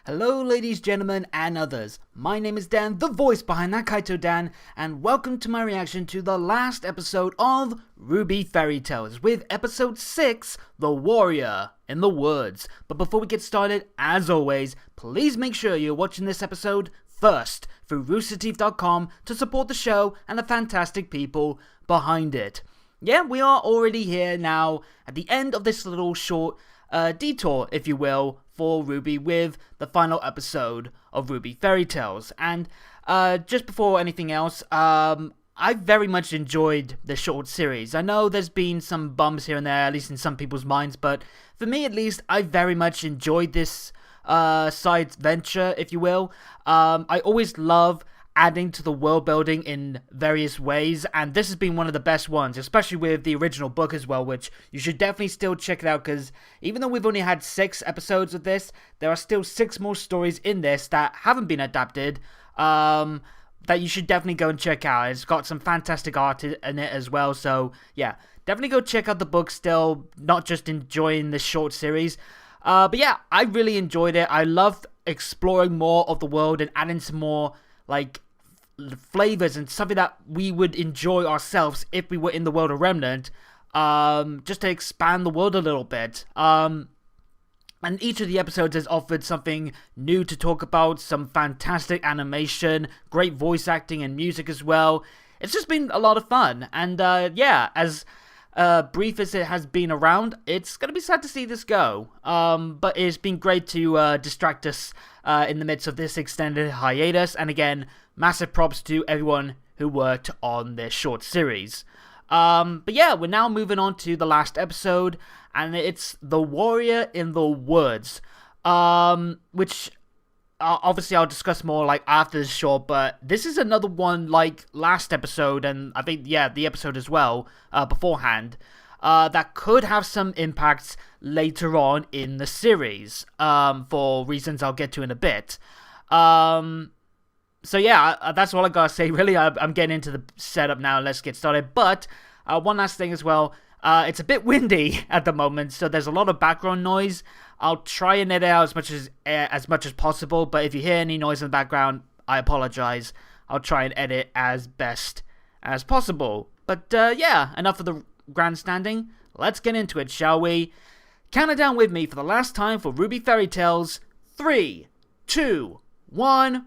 Hello ladies, gentlemen, and others. My name is Dan, the voice behind that Kaito Dan, and welcome to my reaction to the last episode of RWBY Fairy Tales with episode 6, The Warrior in the Woods. But before we get started, as always, please make sure you're watching this episode first through roosterteeth.com to support the show and the fantastic people behind it. Yeah, we are already here now at the end of this little short detour, if you will, for RWBY with the final episode of RWBY Fairy Tales. And just before anything else, I very much enjoyed the short series. I know there's been some bumps here and there, at least in some people's minds, but for me at least, I very much enjoyed this side venture, if you will. I always love adding to the world building in various ways, and this has been one of the best ones, especially with the original book as well, which you should definitely still check it out, because even though we've only had 6 episodes of this, there are still 6 more stories in this that haven't been adapted, that you should definitely go and check out. It's got some fantastic art in it as well, so yeah, definitely go check out the book still, not just enjoying this short series. But yeah, I really enjoyed it. I loved exploring more of the world and adding some more, like, flavors and something that we would enjoy ourselves if we were in the world of Remnant, just to expand the world a little bit. And each of the episodes has offered something new to talk about, some fantastic animation, great voice acting and music as well. It's just been a lot of fun, and yeah, as brief as it has been around, it's gonna be sad to see this go, but it's been great to distract us in the midst of this extended hiatus. And again, massive props to everyone who worked on this short series. But yeah, we're now moving on to the last episode, and it's The Warrior in the Woods, which obviously I'll discuss more like after this short, but this is another one like last episode, and I think, yeah, the episode as well, beforehand, that could have some impacts later on in the series, for reasons I'll get to in a bit. So yeah, that's all I gotta say really. I'm getting into the setup now, let's get started. But one last thing as well, it's a bit windy at the moment, so there's a lot of background noise. I'll try and edit out as much as possible, but if you hear any noise in the background, I apologize. I'll try and edit as best as possible. But yeah, enough of the grandstanding. Let's get into it, shall we? Count it down with me for the last time for RWBY Fairy Tales. 3, 2, 1.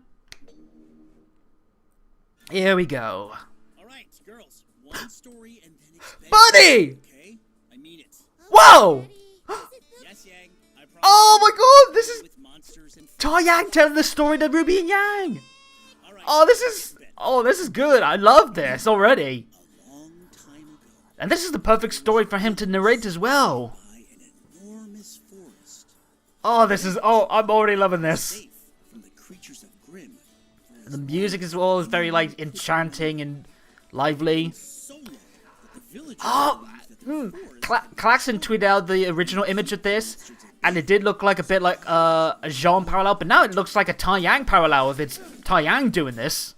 Here we go. Alright, girls. One story and then expand. Buddy! Okay? I mean it. Whoa! Yes, Yang. I promise. Oh my god, this is With monsters and Tai Yang telling the story to RWBY and Yang. Alright, Oh, this is good. I love this already. a long time ago, And this is the perfect story for him to narrate as well. by an enormous forest, I'm already loving this. safe from the creatures of Grimm. The music as well is very, like, enchanting and lively. So long that the villagers Oh, believed that the forest Klaxon tweeted out the original image of this, and it did look like a bit like a Jean parallel, but now it looks like a Tai Yang parallel if it's Tai Yang doing this.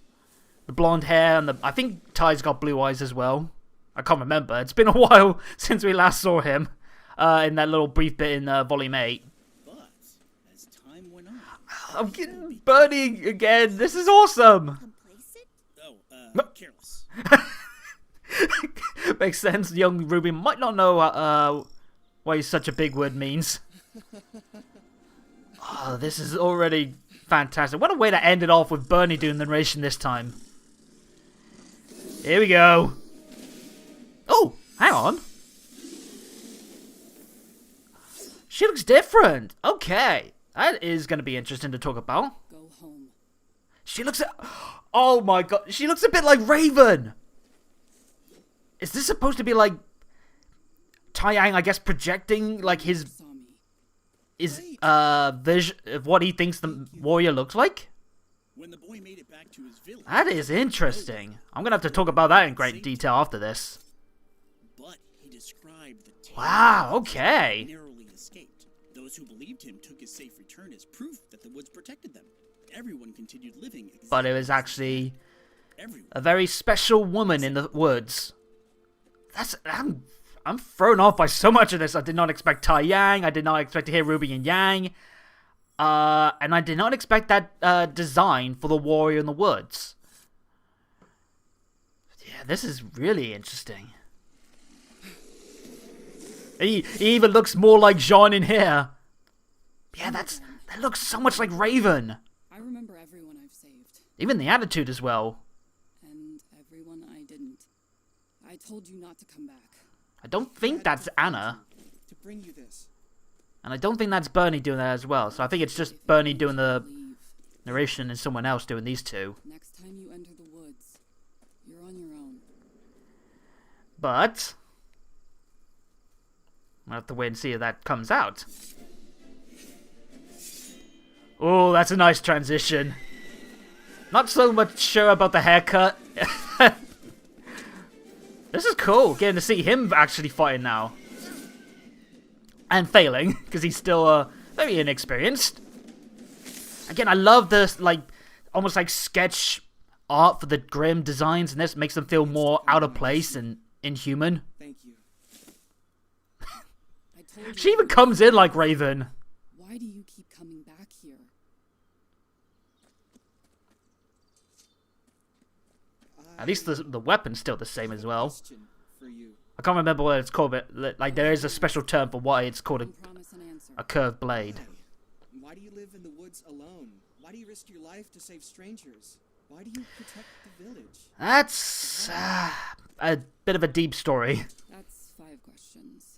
The blonde hair, and I think Tai's got blue eyes as well. I can't remember. It's been a while since we last saw him in that little brief bit in Volume 8. But as time went on, I'm getting burning again. This is awesome. careless. Makes sense. Young RWBY might not know what such a big word means. Oh, this is already fantastic. What a way to end it off with Bernie doing the narration this time. Here we go. Oh, hang on. She looks different. Okay. That is going to be interesting to talk about. Go home. She looks oh my god. She looks a bit like Raven. Is this supposed to be like Tai Yang, I guess, projecting like his Saw me. vision of what he thinks the warrior looks like? When the boy made it back to his village, That is interesting. I'm gonna have to talk about that in great detail after this. but he described the tale Wow, he okay. narrowly escaped. Those who believed him took his safe return as proof that the woods protected them. Everyone continued living exactly But it was as actually everyone. a very special woman in the woods. I'm thrown off by so much of this. I did not expect Tai Yang. I did not expect to hear RWBY and Yang. And I did not expect that design for the warrior in the woods. Yeah, this is really interesting. He even looks more like Jean in here. Yeah, that looks so much like Raven. I remember everyone I've saved. Even the attitude as well. And everyone I didn't. I told you not to come back. I don't think that's Anna. To bring you this. And I don't think that's Bernie doing that as well. So I think it's just Bernie doing the narration and someone else doing these two. Next time you enter the woods, you're on your own. But we'll have to wait and see if that comes out. Oh, that's a nice transition. Not so much sure about the haircut. This is cool, getting to see him actually fighting now. And failing, because he's still very inexperienced. Again, I love this, like, almost like sketch art for the grim designs, and this makes them feel more out of place and inhuman. Thank you. She even comes in like Raven. Why do you keep coming back here? At least the weapon's still the same as well. For you. I can't remember what it's called, but like there is a special term for why it's called Promise an answer. a curved blade. Why do you live in the woods alone? Why do you risk your life to save strangers? Why do you protect the village? That's a bit of a deep story. That's 5 questions.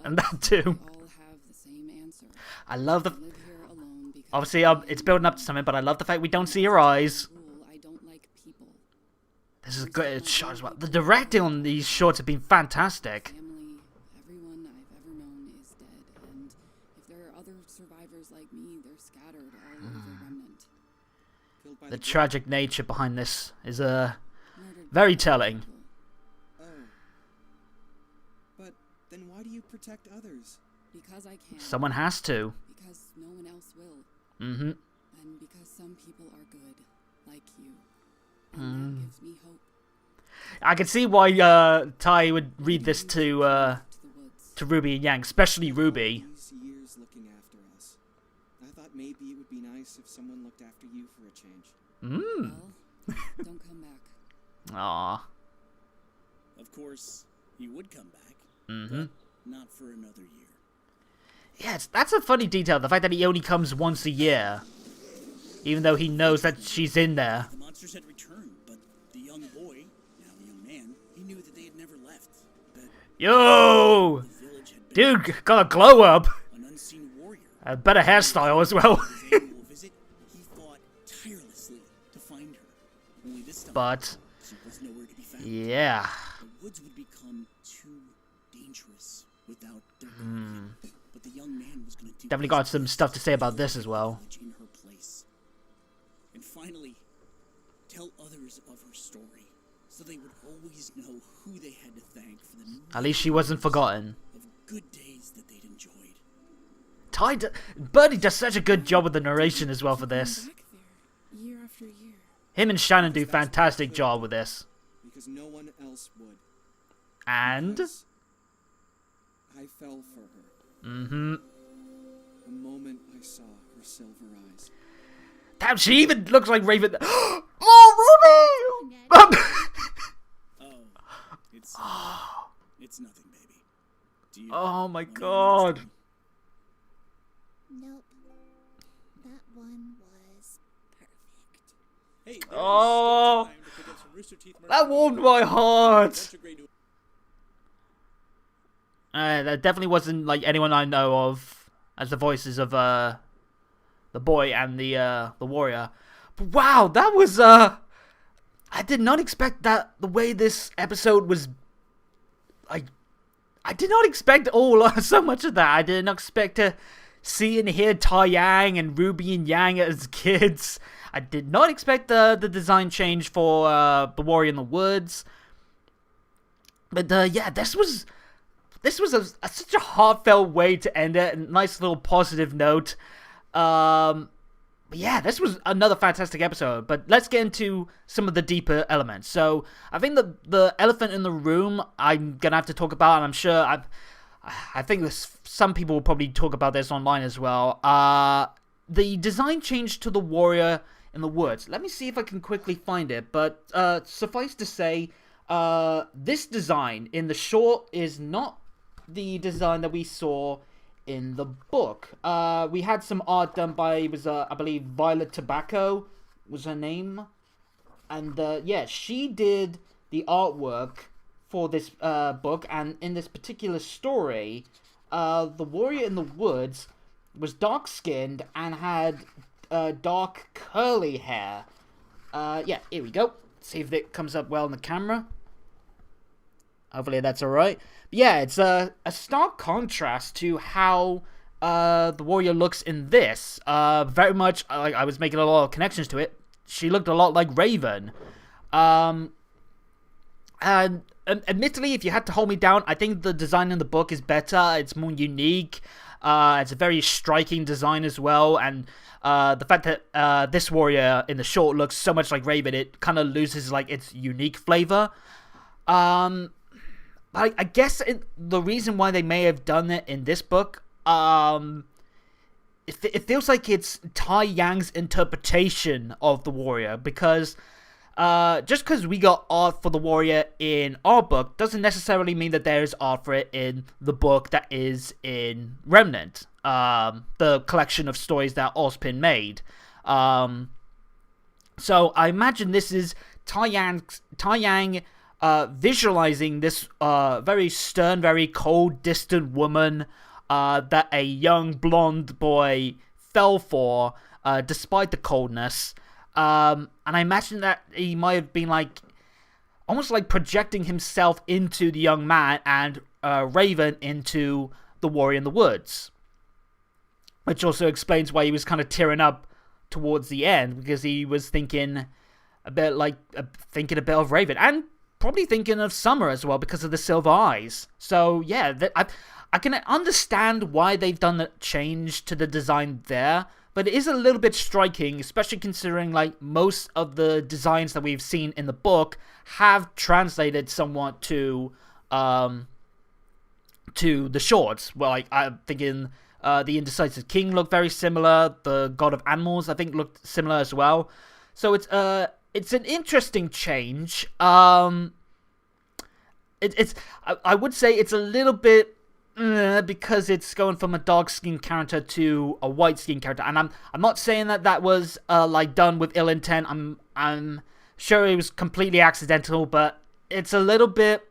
And that too. We all have the same answer. I love the... I live here alone because Obviously, it's building up to something, but I love the fact we don't see her eyes. I don't like people. This is a great shot as well. The directing on these shorts have been fantastic. Family, everyone I've ever known is dead, and if there are other survivors like me, they're scattered all over Remnant. Killed by The tragic nature behind this is Murdered very by telling. people. Oh. But then why do you protect others? Because I can. Someone has to. Because no one else will. Mm-hmm. And because some people are good, like you. And that gives me hope. I can see why Ty would read this to To the woods. Ruby and Yang, especially Ruby. These years looking after us. I thought maybe it would be nice if someone looked after you for a change. Well, don't come back. Aww. Of course, he would come back. Mm-hmm. Not for another year. Yeah, that's a funny detail. The fact that he only comes once a year. Even though he knows that she's in there. The monsters had returned, but the young boy, now a young man, he knew that they had never left. That Yo! the village had been Dude, got a glow up. an unseen warrior. A better hairstyle as well. His annual visit, he fought tirelessly to find her. Only this time, But, she was nowhere to be found. yeah. The woods would become too dangerous without their guardian. But the young man was going to do Definitely got some stuff to say about this as well. in her place. And finally, tell others of her story, so they would always know who they had to thank for the At least she wasn't forgotten. of good days that they'd enjoyed. Birdie does such a good job with the narration as well for this. Back there, year after year. Him and Shannon do a fantastic job with this. Because no one else would. And, Because I fell for her. mm-hmm. The moment I saw her silver eyes. Damn, she even looks like Raven. Oh, Ruby! Oh, it's nothing, baby. Do you Oh my wanna god. understand? Nope. That one was perfect. Hey, there's Oh, still time to pick up some Rooster Teeth that merchandise. warmed my heart. Bunch of great new- That definitely wasn't like anyone I know of as the voices of the boy and the warrior. But wow, that was I did not expect that the way this episode was. I did not expect so much of that. I did not expect to see and hear Tai Yang and Ruby and Yang as kids. I did not expect the design change for the warrior in the woods. But yeah, this was such a heartfelt way to end it. A nice little positive note. But yeah, this was another fantastic episode. But let's get into some of the deeper elements. So I think the elephant in the room I'm gonna have to talk about, and I'm sure I think some people will probably talk about this online as well. the design changed to the warrior in the woods. Let me see if I can quickly find it, but suffice to say, this design in the short is not the design that we saw in the book. We had some art done by, it was I believe Violet Tobacco was her name, and yeah, she did the artwork for this book. And in this particular story, the warrior in the woods was dark skinned and had dark curly hair. Yeah, here we go. See if it comes up well in the camera. Hopefully that's alright. Yeah, it's a stark contrast to how the warrior looks in this. Very much, I was making a lot of connections to it. She looked a lot like Raven. And admittedly, if you had to hold me down, I think the design in the book is better. It's more unique. It's a very striking design as well. And the fact that this warrior in the short looks so much like Raven, it kind of loses like its unique flavor. I guess the reason why they may have done it in this book, it feels like it's Tai Yang's interpretation of the warrior, because just because we got art for the warrior in our book doesn't necessarily mean that there is art for it in the book that is in Remnant, the collection of stories that Ozpin made. So I imagine this is Tai Yang visualizing this very stern, very cold, distant woman that a young blonde boy fell for, despite the coldness. And I imagine that he might have been like, almost like projecting himself into the young man and Raven into the warrior in the woods. Which also explains why he was kind of tearing up towards the end, because he was thinking a bit of Raven, and probably thinking of Summer as well because of the silver eyes. So yeah, I can understand why they've done the change to the design there, but it is a little bit striking, especially considering like most of the designs that we've seen in the book have translated somewhat to the shorts. Well, like I'm thinking the Indecisive King looked very similar. The God of Animals, I think, looked similar as well. So it's an interesting change. I would say it's a little bit because it's going from a dark skinned character to a white skinned character, and I'm not saying that was like done with ill intent. I'm sure it was completely accidental, but it's a little bit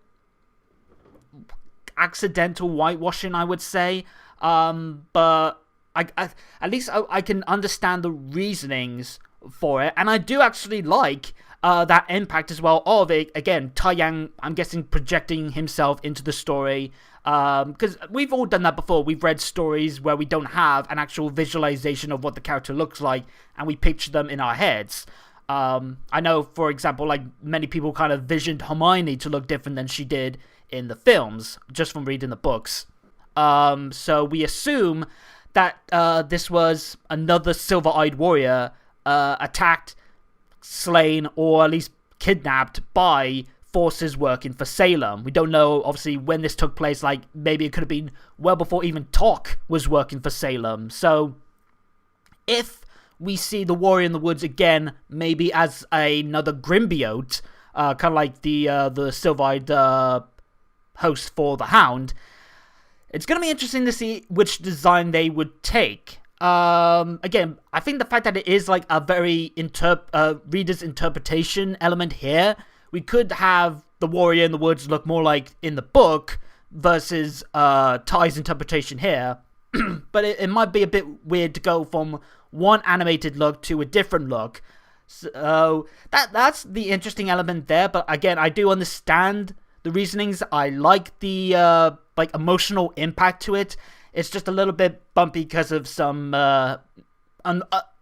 accidental whitewashing, I would say. But at least I can understand the reasonings for it, and I do actually like that impact as well of it. Again, Tai Yang, I'm guessing, projecting himself into the story, because we've all done that before. We've read stories where we don't have an actual visualization of what the character looks like, and we picture them in our heads. I know, for example, like many people kind of visioned Hermione to look different than she did in the films, just from reading the books. So we assume that this was another silver-eyed warrior attacked, slain, or at least kidnapped by forces working for Salem. We don't know, obviously, when this took place. Like, maybe it could have been well before even Tok was working for Salem. So, if we see the warrior in the woods again, maybe as another Grimbiote, kind of like the silver-eyed host for the Hound, it's going to be interesting to see which design they would take. Again, I think the fact that it is like a very reader's interpretation element here, we could have the warrior in the woods look more like in the book versus Ty's interpretation here. But it might be a bit weird to go from one animated look to a different look. So that's the interesting element there. But again, I do understand the reasonings. I like the like emotional impact to it. It's just a little bit bumpy because of some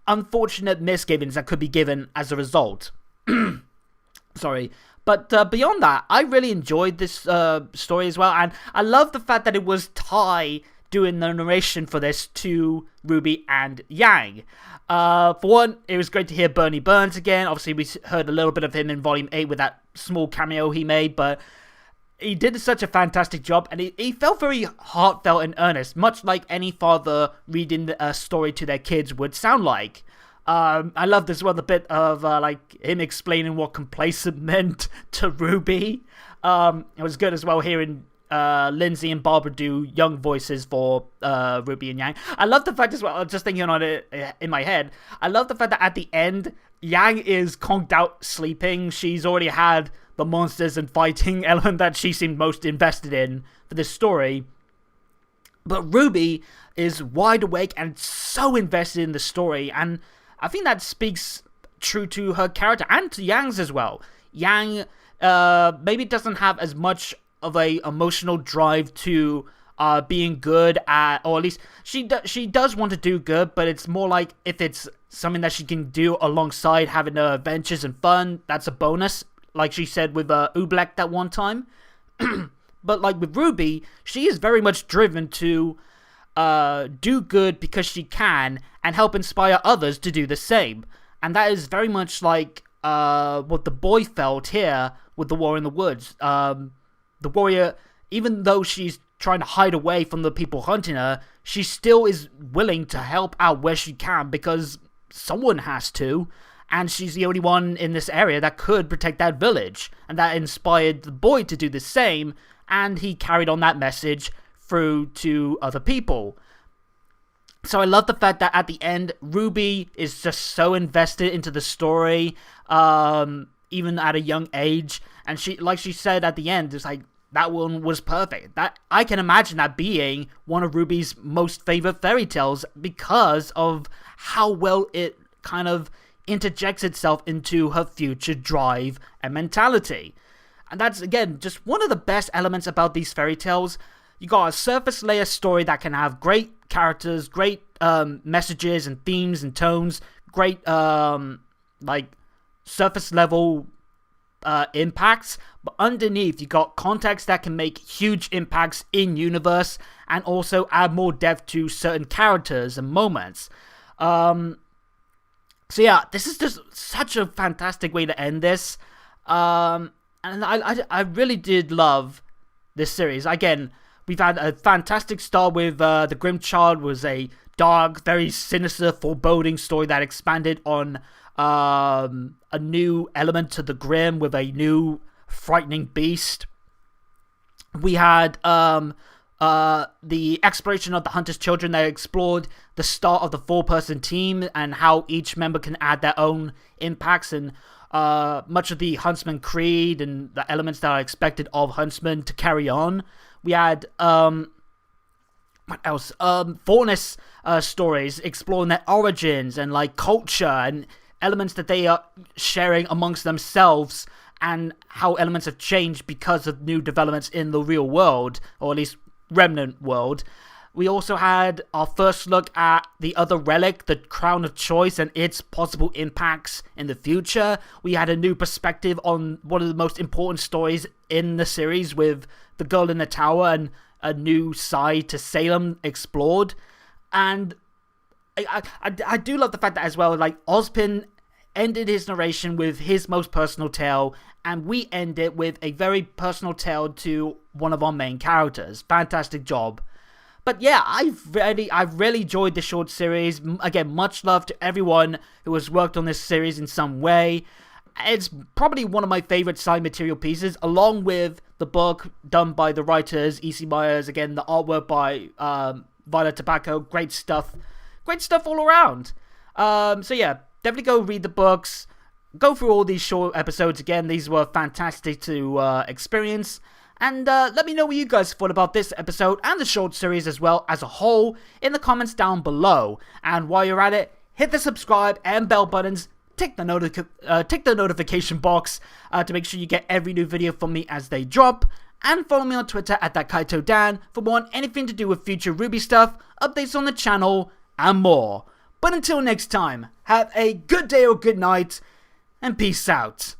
unfortunate misgivings that could be given as a result. Sorry. But beyond that, I really enjoyed this story as well. And I love the fact that it was Tai doing the narration for this to RWBY and Yang. For one, it was great to hear Bernie Burns again. Obviously, we heard a little bit of him in Volume 8 with that small cameo he made. But he did such a fantastic job, and he felt very heartfelt and earnest, much like any father reading a story to their kids would sound like. I loved as well the bit of like him explaining what complacent meant to Ruby. It was good as well hearing Lindsay and Barbara do young voices for Ruby and Yang. I love the fact as well, just thinking on it in my head, I love the fact that at the end, Yang is conked out sleeping. She's already had the monsters and fighting element that she seemed most invested in for this story. But Ruby is wide awake and so invested in the story, and I think that speaks true to her character and to Yang's as well. Yang maybe doesn't have as much of a emotional drive to being good at, or at least she does want to do good, but it's more like if it's something that she can do alongside having adventures and fun, that's a bonus, like she said with Oobleck that one time. But like with Ruby, she is very much driven to do good because she can and help inspire others to do the same. And that is very much like what the boy felt here with the War in the Woods. The warrior, even though she's trying to hide away from the people hunting her, she still is willing to help out where she can because someone has to, and she's the only one in this area that could protect that village, and that inspired the boy to do the same, and he carried on that message through to other people. So I love the fact that at the end, Ruby is just so invested into the story, even at a young age, and she, like she said at the end, it's like, that one was perfect. That I can imagine that being one of Ruby's most favorite fairy tales because of how well it kind of interjects itself into her future drive and mentality. And that's, again, just one of the best elements about these fairy tales. You got a surface layer story that can have great characters, great messages and themes and tones, great like surface level impacts, but underneath you got context that can make huge impacts in universe and also add more depth to certain characters and moments. So yeah, this is just such a fantastic way to end this, and I really did love this series. Again, we've had a fantastic start with The Grim Child was a dark, very sinister, foreboding story that expanded on a new element to the Grim with a new frightening beast. We had the exploration of the Hunter's Children that explored the start of the 4-person team and how each member can add their own impacts, and much of the Huntsman Creed and the elements that are expected of Huntsman to carry on. We had what else? Faunus stories exploring their origins and like culture and elements that they are sharing amongst themselves, and how elements have changed because of new developments in the real world, or at least remnant world. We also had our first look at the other relic, the Crown of Choice, and its possible impacts in the future. We had a new perspective on one of the most important stories in the series with the Girl in the Tower, and a new side to Salem explored. And I do love the fact that as well, like Ozpin ended his narration with his most personal tale, and we end it with a very personal tale to one of our main characters. Fantastic job. But yeah, I've really enjoyed the short series. Again, much love to everyone who has worked on this series in some way. It's probably one of my favorite side material pieces, along with the book done by the writers E.C. Myers. Again, the artwork by Violet Tobacco. Great stuff all around. So yeah, definitely go read the books. Go through all these short episodes again. These were fantastic to experience. And let me know what you guys thought about this episode and the short series as well as a whole in the comments down below. And while you're at it, hit the subscribe and bell buttons. Tick the notification box to make sure you get every new video from me as they drop. And follow me on Twitter at ThatKaitoDan for more on anything to do with future RWBY stuff, updates on the channel, and more. But until next time, have a good day or good night, and peace out.